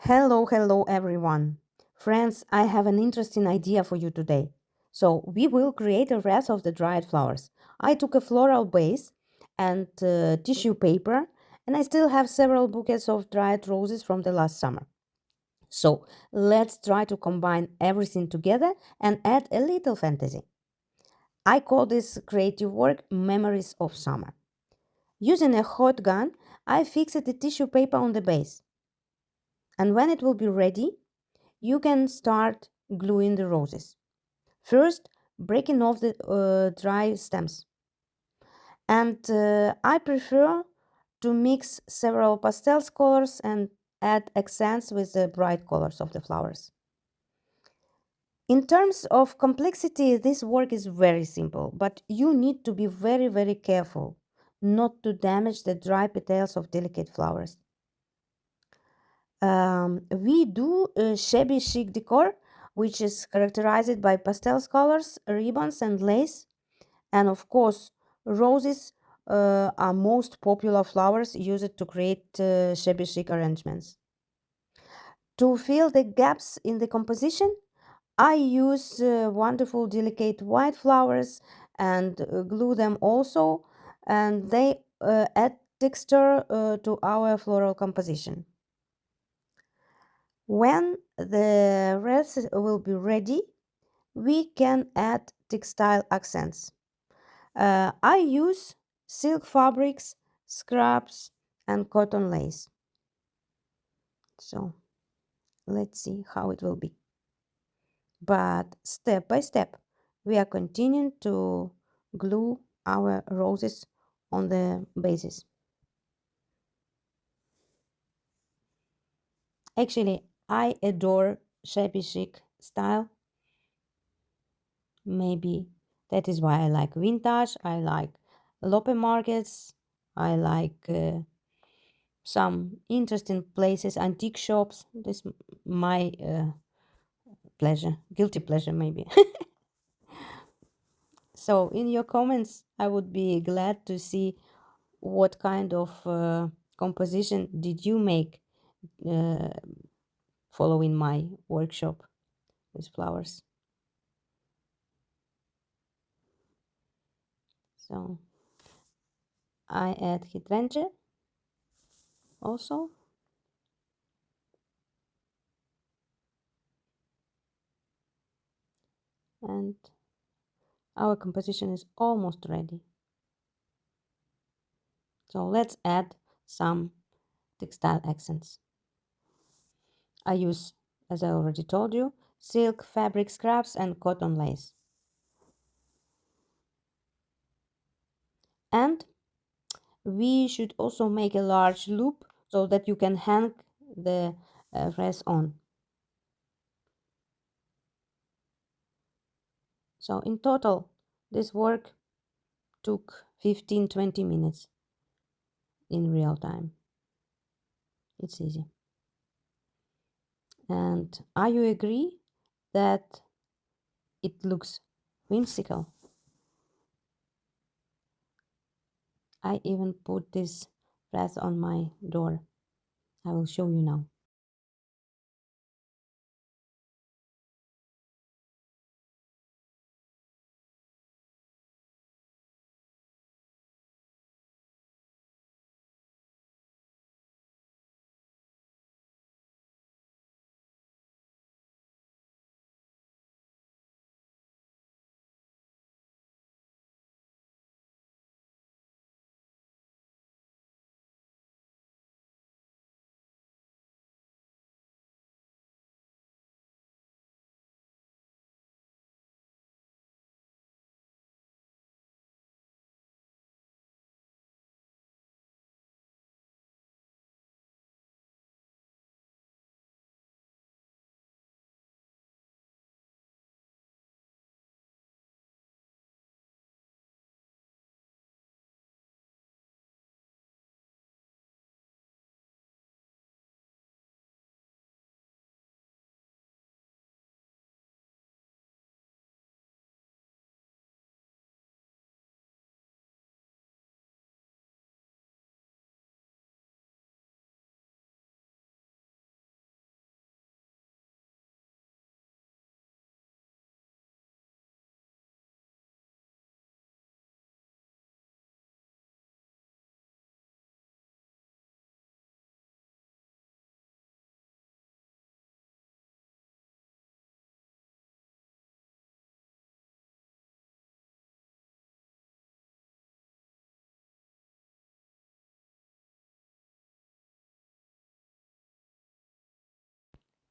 Hello everyone. Friends, I have an interesting idea for you today. So, we will create a wreath of the dried flowers. I took a floral base and tissue paper, and I still have several bouquets of dried roses from the last summer. So, let's try to combine everything together and add a little fantasy. I call this creative work Memories of Summer. Using a hot gun, I fixed the tissue paper on the base, and when it will be ready, you can start gluing the roses. First, breaking off the dry stems. And I prefer to mix several pastels colors and add accents with the bright colors of the flowers. In terms of complexity, this work is very simple, but you need to be very careful not to damage the dry petals of delicate flowers. We do shabby chic decor, which is characterized by pastel colors, ribbons, and lace. And of course, roses are most popular flowers used to create shabby chic arrangements. To fill the gaps in the composition, I use wonderful, delicate white flowers and glue them also, and they add texture to our floral composition. When the wreath will be ready, we can add textile accents. I use silk fabrics, scraps, and cotton lace. So let's see how it will be. But step by step, we are continuing to glue our roses on the bases. Actually, I adore shabby chic style. Maybe that is why I like vintage. I like lope markets. I like some interesting places, antique shops. This my pleasure, guilty pleasure maybe. So in your comments, I would be glad to see what kind of composition did you make uh, following my workshop with flowers. So I add hydrangea also, and our composition is almost ready. So let's add some textile accents. I use, as I already told you, silk fabric scraps and cotton lace. And we should also make a large loop so that you can hang the wreath on. So in total, this work took 15-20 minutes in real time. It's easy. And are you agree that it looks whimsical? I even put this wreath on my door. I will show you now.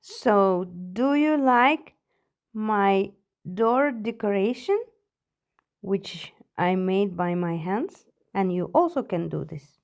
So, do you like my door decoration, which I made by my hands? And you also can do this.